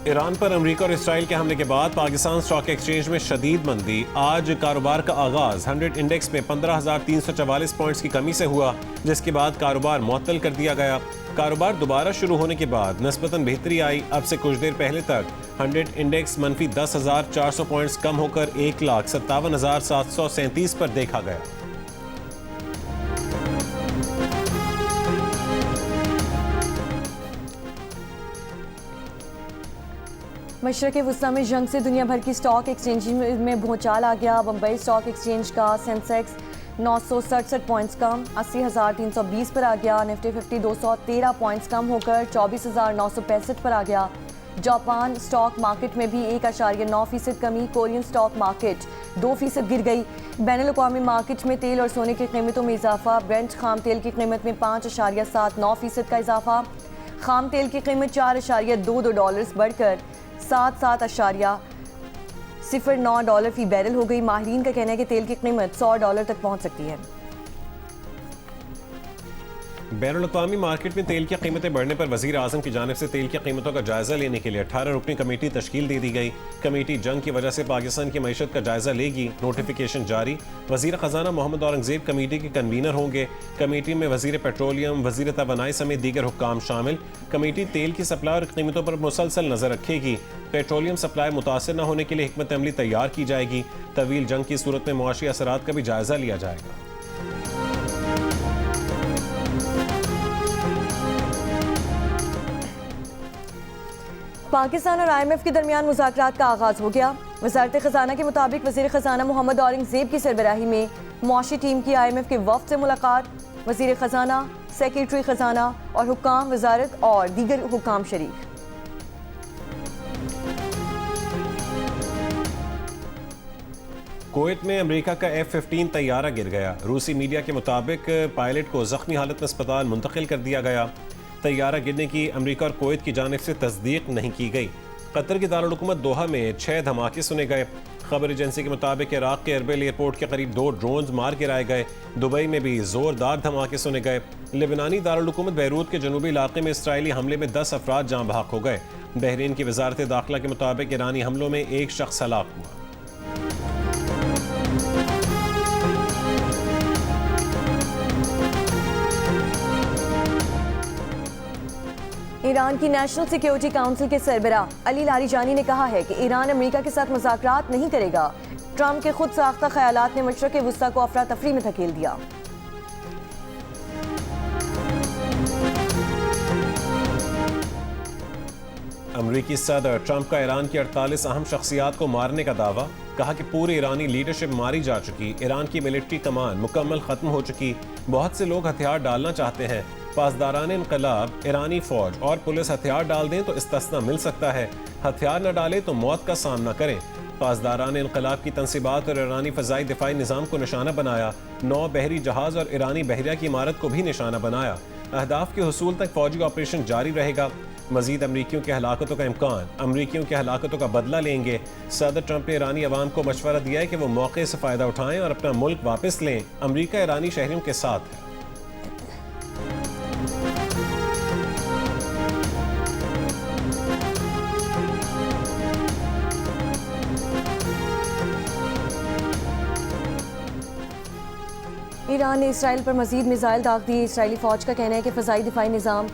Iran पर अमरीका और Israel के हमले के बाद पाकिस्तान स्टॉक एक्सचेंज में शदीद मंदी। आज कारोबार का आगाज 100 इंडेक्स में 15,344 पॉइंट्स की कमी से हुआ, जिसके बाद कारोबार मुअत्तल कर दिया गया। कारोबार दोबारा शुरू होने के बाद निस्बतन बेहतरी आई। अब से कुछ देर पहले तक 100 इंडेक्स मनफी 10,400 पॉइंट्स कम होकर 1,57,737 पर देखा गया। मशरक़ वुस्ता में जंग से दुनिया भर की स्टॉक एक्सचेंज में भूचाल आ गया। बम्बई स्टॉक एक्सचेंज का सेंसेक्स 967 पॉइंट्स कम 80,320 पर आ गया। निफ्टी 50 213 पॉइंट्स कम होकर 24,965 पर आ गया। जापान स्टॉक मार्केट में भी 1.9% कमी। कोरियन स्टॉक मार्केट 2% गिर गई। बैनुल-अक़वामी मार्केट में तेल और सोने की कीमतों में इजाफा। ब्रेंट खाम तेल की कीमत में 5.79% का इजाफा। खाम तेल की कीमत $4.22 बढ़कर 77.09 डॉलर फी बैरल हो गई। माहिरीन का कहना है कि तेल की कीमत $100 तक पहुंच सकती है। बैनुल-अक़वामी मार्केट में तेल की कीमतें बढ़ने पर वज़ीर आज़म की जानिब से तेल की कीमतों का जायजा लेने के लिए 18 रुकनी कमेटी तश्कील दे दी गई। कमेटी जंग की वजह से पाकिस्तान की मईशत का जायजा लेगी। नोटिफिकेशन जारी। वज़ीर ख़जाना मोहम्मद औरंगज़ेब कमेटी के कन्वीनर होंगे। कमेटी में वज़ीर पेट्रोलियम, वज़ीर तवानाई समेत दीगर हुक्काम शामिल। कमेटी तेल की सप्लाई और कीमतों पर मुसलसल नजर रखेगी। पेट्रोलियम सप्लाई मुतासर न होने के लिए हिकमत अमली तैयार की जाएगी। तवील जंग की सूरत में मुआशी असरात का भी जायजा लिया जाएगा। पाकिस्तान और IMF के दरमियान मुज़ाकरात का आगाज़ हो गया। वज़ारत ख़ज़ाना के मुताबिक वज़ीर ख़ज़ाना मोहम्मद औरंगज़ेब की सरबराही में मुआशी टीम की IMF के वफ़द से मुलाकात। वज़ीर ख़ज़ाना, सेक्रेटरी ख़ज़ाना और हुक्काम वज़ारत और दीगर हुक्काम शरीक। कुवैत में अमेरिका का F-15 तैयारा गिर गया। रूसी मीडिया के मुताबिक पायलट को जख्मी हालत में अस्पताल मुंतकिल कर दिया गया। तैयारा गिरने की अमेरिका और कुवैत की जानिब से तस्दीक नहीं की गई। कतर की दारुल हुकूमत दोहा में 6 धमाके सुने गए। खबर एजेंसी के मुताबिक इराक के एरबिल एयरपोर्ट के करीब 2 ड्रोन्स मार गिराए गए। दुबई में भी जोरदार धमाके सुने गए। लेबनानी दारुल हुकूमत बैरूत के जनूबी इलाके में इसराइली हमले में 10 अफराद जाँ बहक हो गए। बहरीन की वजारत दाखिला के मुताबिक ईरानी हमलों में 1 शख्स हलाक हुआ। ईरान की नेशनल सिक्योरिटी काउंसिल के सरबराह अली लारीजानी ने कहा है कि ईरान अमेरिका के साथ मुज़ाकरात नहीं करेगा। ट्रंप के खुद साख्ता ख्यालात ने मशरक़ वुस्ता को अफरा तफरी में धकेल दिया। अमरीकी सदर ट्रंप का ईरान की 48 अहम शख्सियात को मारने का दावा। कहा कि पूरी ईरानी लीडरशिप मारी जा चुकी। ईरान की मिलिट्री कमान मुकम्मल खत्म हो चुकी। बहुत से लोग हथियार डालना चाहते हैं। पासदारान इनकलाब, ईरानी फौज और पुलिस हथियार डाल दें तो इस्तिस्ना मिल सकता है। हथियार न डालें तो मौत का सामना करें। पासदारान इनकलाब की तंसीबात और ईरानी फ़ज़ाई दिफाई निज़ाम को निशाना बनाया। 9 बहरी जहाज़ और ईरानी बहरिया की इमारत को भी निशाना बनाया। अहदाफ के हुसूल तक फौजी ऑपरेशन जारी रहेगा। मजीद अमरीकियों की हलाकतों का इम्कान। अमरीकियों की हलाकतों का बदला लेंगे। सदर ट्रंप ने ईरानी अवाम को मशवरा दिया है कि वो मौके से फ़ायदा उठाएं और अपना मुल्क वापस लें। अमरीका ईरानी शहरियों के साथ है। ईरान ने इसराइल पर मजीद मिसाइल दाग दिए। इसराइली फ़ौज का कहना है कि फ़ज़ाई दिफाई निज़ाम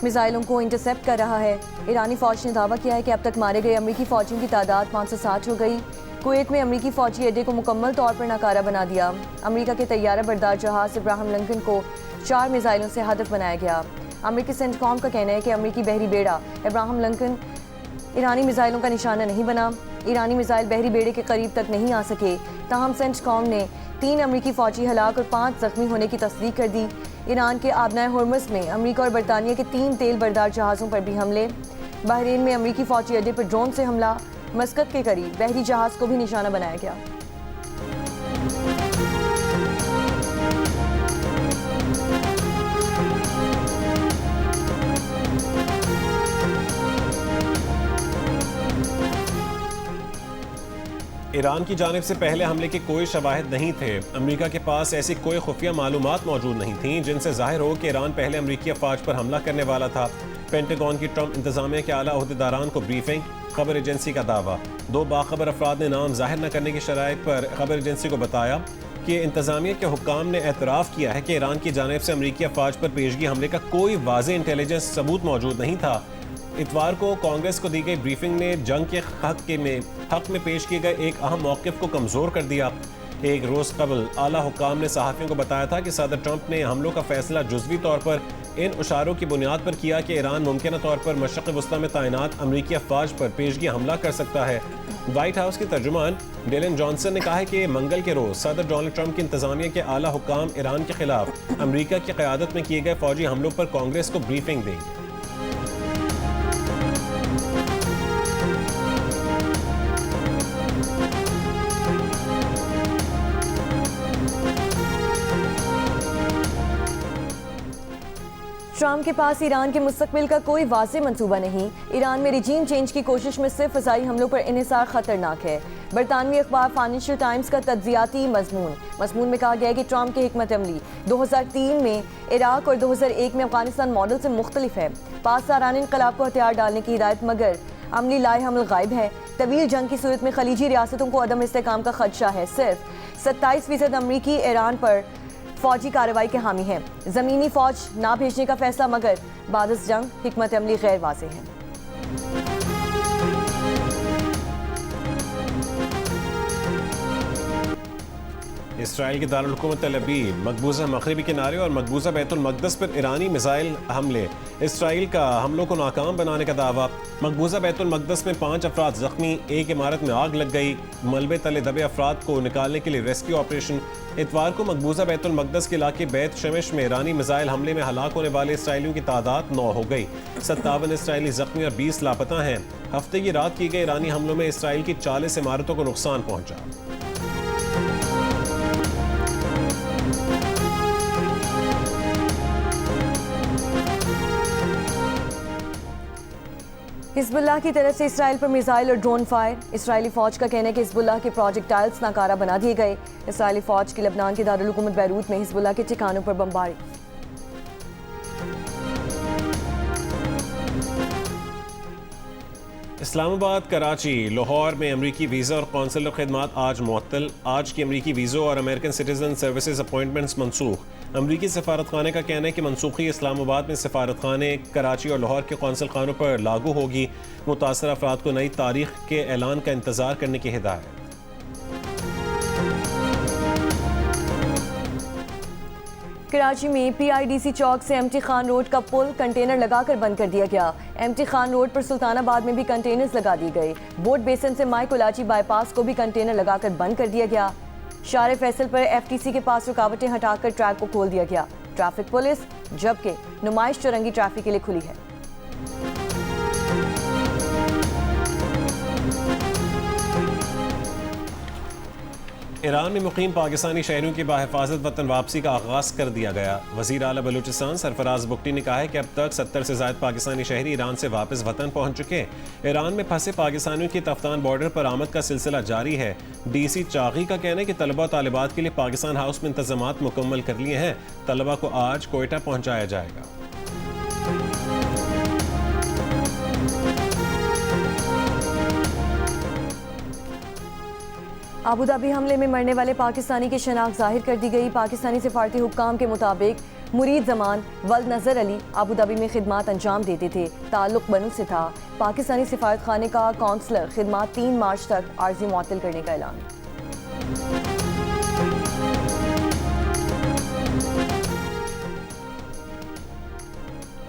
मिसाइलों को इंटरसेप्ट कर रहा है। ईरानी फ़ौज ने दावा किया है कि अब तक मारे गए अमरीकी फ़ौजियों की तादाद 560 हो गई। कुवैत में अमरीकी फ़ौजी अड्डे को मुकम्मल तौर पर नाकारा बना दिया। अमरीका के तैयारा बरदार जहाज़ इब्राहिम लिंकन को 4 मिसाइलों से हदफ बनाया गया। अमरीकी सेंटकॉम का कहना है कि अमरीकी बहरी बेड़ा इब्राहिम लिंकन ईरानी मिसाइलों का निशाना नहीं बना। ईरानी मिसाइल बहरी बेड़े के करीब तक नहीं आ सके। ताहम सेंटकॉम ने 3 अमरीकी फ़ौजी हलाक और 5 जख्मी होने की तस्दीक कर दी। ईरान के आबनाए हुर्मुज़ में अमरीका और बरतानिया के 3 तेल बरदार जहाज़ों पर भी हमले। बहरीन में अमरीकी फ़ौजी अड्डे पर ड्रोन से हमला। मस्कत के करीब बहरी जहाज़ को भी निशाना बनाया गया। ईरान की जानिब से पहले हमले के कोई शवाहिद नहीं थे। अमेरिका के पास ऐसी कोई खुफिया मालूमात मौजूद नहीं थीं जिनसे जाहिर हो कि ईरान पहले अमरीकी अफवाज पर हमला करने वाला था। पेंटागन की ट्रंप इंतजामिया के आला अहदेदारान को ब्रीफिंग, खबर एजेंसी का दावा। 2 बाखबर अफराद ने नाम जाहिर न करने की शराइत पर खबर एजेंसी को बताया कि इंतजामिया के हुक्काम ने एतराफ़ किया है कि ईरान की जानिब से अमरीकी अफवाज पर पेशगी हमले का कोई वाज़ेह इंटेलिजेंस सबूत मौजूद नहीं था। इतवार को कांग्रेस को दी गई ब्रीफिंग ने जंग के हक में पेश किए गए एक अहम मौक़िफ़ को कमज़ोर कर दिया। एक रोज़ कबल आला हुक्काम ने सहाफ़ियों को बताया था कि सदर ट्रंप ने हमलों का फैसला जुज़वी तौर पर इन इशारों की बुनियाद पर किया कि ईरान मुमकिन तौर पर मशरक़ वस्ता में तैनात अमरीकी अफवाज पर पेशगी हमला कर सकता है। व्हाइट हाउस के तर्जुमान डेलन जॉनसन ने कहा है कि मंगल के रोज़ सदर डोनाल्ड ट्रंप की इंतजामिया के आला हुक्काम ईरान के खिलाफ अमरीका की क़यादत में किए गए फ़ौजी हमलों पर कांग्रेस को ब्रीफिंग देंगे। ट्रंप के पास ईरान के मुस्तकबिल का कोई वाज़ेह मंसूबा नहीं। ईरान में रिजीम चेंज की कोशिश में सिर्फ फ़ज़ाई हमलों पर इन्हिसार ख़तरनाक है। बरतानवी अखबार फाइनेंशियल टाइम्स का तज्ज़ियाती मज़मून में कहा गया है कि ट्रंप की हिकमत अमली 2003 में इराक और 2001 में अफगानिस्तान मॉडल से मुख्तलिफ है। पासदारान इनक़लाब को हथियार डालने की हिदायत मगर अमली लाए हमल गायब है। तवील जंग की सूरत में खलीजी रियासतों को अदम इस्तेहकाम का खदशा है। सिर्फ 27% अमरीकी ईरान पर फौजी कार्रवाई के हामी हैं। ज़मीनी फ़ौज ना भेजने का फैसला मगर बाद इस जंग हिकमत अमली गैर वाज़ेह है। इसराइल की दारुल हुकूमत तल अवीव, मकबूजा मगरिबी किनारे और मकबूजा बैतुल मक़दस पर ईरानी मिसाइल हमले। इसराइल का हमलों को नाकाम बनाने का दावा। मकबूजा बैतुल मक़दस में 5 अफराद जख्मी, एक इमारत में आग लग गई। मलबे तले दबे अफराद को निकालने के लिए रेस्क्यू ऑपरेशन। इतवार को मकबूजा बैतुल मक़दस के इलाके बैत शमिश में ईरानी मिसाइल हमले में हलाक होने वाले इसराइलियों की तादाद 9 हो गई। 57 इसराइली जख्मी और 20 लापता हैं। हफ्ते की रात किए गए ईरानी हमलों में इसराइल की 40 इमारतों को नुकसान पहुंचा। हिज़्बुल्लाह की तरफ से इसराइल पर मिसाइल और ड्रोन फायर। इसराइली फ़ौज का कहना है कि हिज़्बुल्लाह के प्रोजेक्टाइल्स नाकारा बना दिए गए। इसराइली फ़ौज की लबनान के दारुल हुकूमत बैरूत में हिज़्बुल्लाह के ठिकानों पर बमबारी। इस्लामाबाद, कराची, लाहौर में अमरीकी वीज़ा और कौंसलर खिदमात आज मुअत्तल। आज की अमरीकी वीज़ों और अमेरिकन सिटीजन सर्विसेज अपॉइंटमेंट्स मनसूख। अमरीकी सफारत खाने का कहना है कि मनसूखी इस्लामाबाद में सफारत खाने, कराची और लाहौर के कौंसल खानों पर लागू होगी। मुतासर अफराद को नई तारीख के ऐलान का इंतज़ार करने की हिदायत। कराची में PIDC चौक से एमटी खान रोड का पुल कंटेनर लगाकर बंद कर दिया गया। एमटी खान रोड पर सुल्तानाबाद में भी कंटेनर्स लगा दिए गए। बोट बेसन से माई कोलाची बाईपास को भी कंटेनर लगाकर बंद कर दिया गया। शारे फैसल पर FTC के पास रुकावटें हटाकर ट्रैक को खोल दिया गया। ट्रैफिक पुलिस जबकि नुमाइश चौरंगी ट्रैफिक के लिए खुली है। ईरान में मुकीम पाकिस्तानी शहरियों की बाहिफाजत वतन वापसी का आगाज़ कर दिया गया। वज़ीर आला बलूचिस्तान सरफराज बुगटी ने कहा है कि अब तक 70 से ज़ायद पाकिस्तानी शहरी ईरान से वापस वतन पहुँच चुके हैं। ईरान में फंसे पाकिस्तानियों की तफ्तान बॉर्डर पर आमद का सिलसिला जारी है। DC चागी का कहना है कि तलबा तालिबात के लिए पाकिस्तान हाउस में इंतजामात मुकम्मल कर लिए हैं। तलबा को आज कोयटा पहुँचाया जाएगा। अबू धाबी हमले में मरने वाले पाकिस्तानी की शनाख्त जाहिर कर दी गई। पाकिस्तानी सिफारती हुक्काम के मुताबिक मुरीद जमान वल्द नज़र अली अबू धाबी में खिदमात अंजाम देते थे। ताल्लुक बनु से था। पाकिस्तानी सिफारत खाने का कौंसलर खिदमात 3 मार्च तक आर्जी मुअत्तल करने का ऐलान।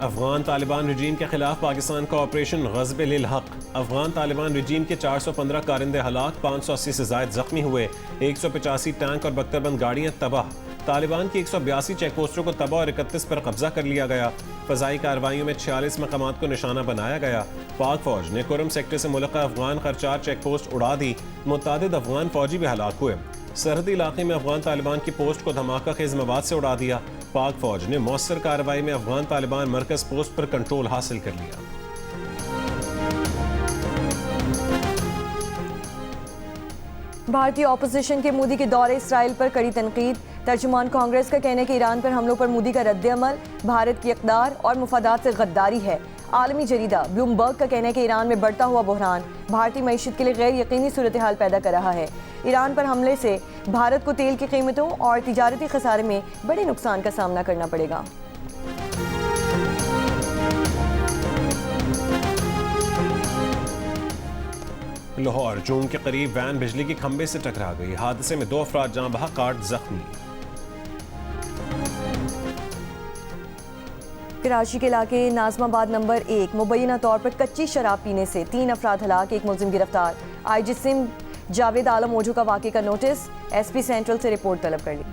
अफगान तालिबान रजीम के खिलाफ पाकिस्तान का ऑपरेशन ग़ज़्ब लिल हक़। अफगान तालिबान रजीम के 415 कारिंदे हलाक, 580 से ज़ायद जख्मी हुए। 185 टैंक और बख्तरबंद गाड़ियाँ तबाह। तालिबान की 182 चेक पोस्टों को तबाह और 31 पर कब्जा कर लिया गया। फ़ज़ाई कार्रवाइयों में 46 मकामात को निशाना बनाया गया। पाक फौज ने कुरम सेक्टर से मुल्का अफगान खरचार चेक पोस्ट उड़ा दी। मुतादिद अफगान फौजी भी हलाक हुए। सरहदी इलाके में अफगान तालिबान की पोस्ट को धमाका खेज मवाद से उड़ा दिया। पाक फौज ने मौसर कार्रवाई में अफगान तालिबान मरकज पोस्ट पर कंट्रोल हासिल कर लिया। भारतीय ऑपोजिशन के मोदी के दौरे इसराइल पर कड़ी तनकीद। तर्जुमान कांग्रेस का कहना है कि ईरान पर हमलों पर मोदी का रद्द अमल भारत की इक़दार और मुफादात से गद्दारी है। आलमी जरीदा ब्लूमबर्ग का कहना है कि ईरान में बढ़ता हुआ बहरान भारतीय मईशत के लिए गैर यकीनी सूरत हाल पैदा कर रहा है। ईरान पर हमले से भारत को तेल की कीमतों और तिजारती खसारे में बड़े नुकसान का सामना करना पड़ेगा। लाहौर जून के करीब वैन बिजली के खंभे से टकरा गई। हादसे में 2 अफराद जान बहक 8 जख्मी। कराची के इलाके नाजमाबाद नंबर 1 मुबैना तौर पर कच्ची शराब पीने से 3 अफराद हलाक, 1 मुलजिम गिरफ्तार। आईजी सिम जावेद आलम ओझो का वाक़े का नोटिस, एसपी सेंट्रल से रिपोर्ट तलब कर ली।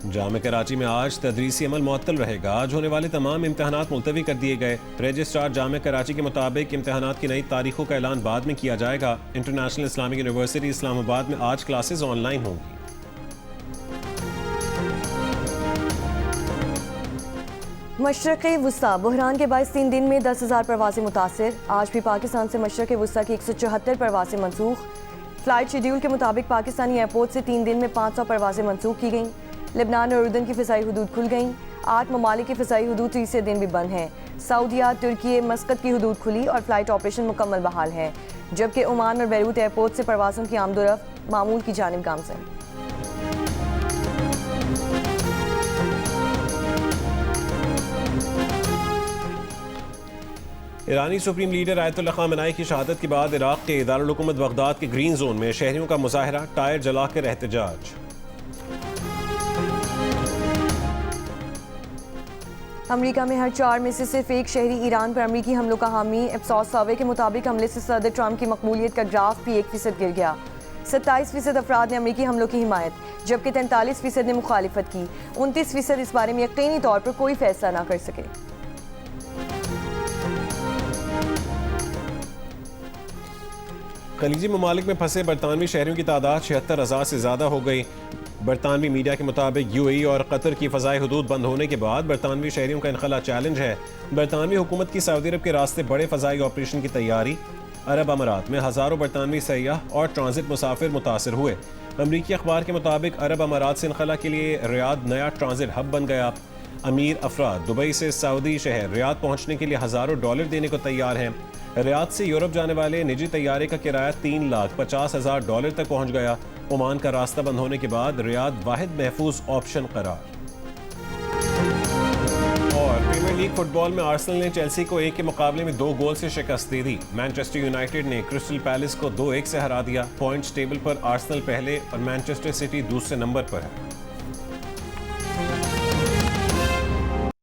जामे कराची में आज तदरीसी अमल मुअत्तल रहेगा। आज होने वाले तमाम इम्तहानात मुलतवी कर दिए गए। रजिस्ट्रार जामे कराची के मुताबिक इम्तहानात की नई तारीखों का ऐलान बाद में किया जाएगा। इंटरनेशनल इस्लामिक यूनिवर्सिटी इस्लामाबाद में आज क्लासेज ऑनलाइन होंगी। मशरक़ वुस्ता बहरान के बायस 3 दिन में 10,000 परवाज़ें मुतासिर। आज भी पाकिस्तान से मशरक़ वुस्ता की 174 परवाज़ें मनसूख। फ़्लाइट शेड्यूल के मुताबिक पाकिस्तानी एयरपोर्ट से 3 दिन में 500 परवाज़ें मनसूख की गईं। लेबनान और उर्दन की फ़िज़ाई हदूद खुल गईं। 8 ममालिक की फ़िज़ाई हदूद तीसरे दिन भी बंद हैं। सऊदीया, तुर्की, मस्कत की हदूद खुली और फ़्लाइट ऑपरेशन मुकम्मल बहाल है, जबकि ओमान और बैरूत एयरपोर्ट से परवाज़ों की आमदोरफ्त मामूल की जानिब गामज़न। ईरानी सुप्रीम लीडर आयतुल्लाह ख़ामेनी की शहादत के बाद इराक़ के दारुल हुकूमत बगदाद के ग्रीन जोन में शहरियों का मुजाहरा, टायर जलाकर एहतजाज। अमेरिका में हर 4 में से सिर्फ एक शहरी ईरान पर अमेरिकी हमलों का हामी। एप्सॉस सर्वे के मुताबिक हमले से सदर ट्रंप की मकबूलियत का ग्राफ भी 1% गिर गया। 27% अफराद ने अमेरिकी हमलों की हिमायत, जबकि 43% ने मुखालिफत की। 29% इस बारे में यकीनी तौर पर कोई फैसला ना कर सके। खलीजी ममालिक में फंसे बरतानवी शहरियों की तादाद 76,000 से ज़्यादा हो गई। बरतानवी मीडिया के मुताबिक यूएई और कतर की फ़ज़ाई हदूद बंद होने के बाद बरतानवी शहरियों का इनखला चैलेंज है। बरतानवी हुकूमत की सऊदी अरब के रास्ते बड़े फ़ज़ाई ऑपरेशन की तैयारी। अरब अमारात में हज़ारों बरतानवी सयाह और ट्रांजिट मुसाफिर मुतासर हुए। अमरीकी अखबार के मुताबिक अरब अमारात से इनखला के लिए रियाद नया ट्रांजिट हब बन गया। अमीर अफराद दुबई से सऊदी शहर रियाद पहुँचने के लिए हज़ारों डॉलर देने को तैयार हैं। रियाद से यूरोप जाने वाले निजी तैयारे का किराया $3,50,000 तक पहुंच गया। ओमान का रास्ता बंद होने के बाद रियाद वाहिद महफूज ऑप्शन करार। और प्रीमियर लीग फुटबॉल में आर्सेनल ने चेल्सी को 1 के मुकाबले में 2 गोल से शिकस्त दे दी। मैनचेस्टर यूनाइटेड ने क्रिस्टल पैलेस को 2-1 से हरा दिया। पॉइंट्स टेबल पर आर्सेनल पहले और मैनचेस्टर सिटी दूसरे नंबर पर है।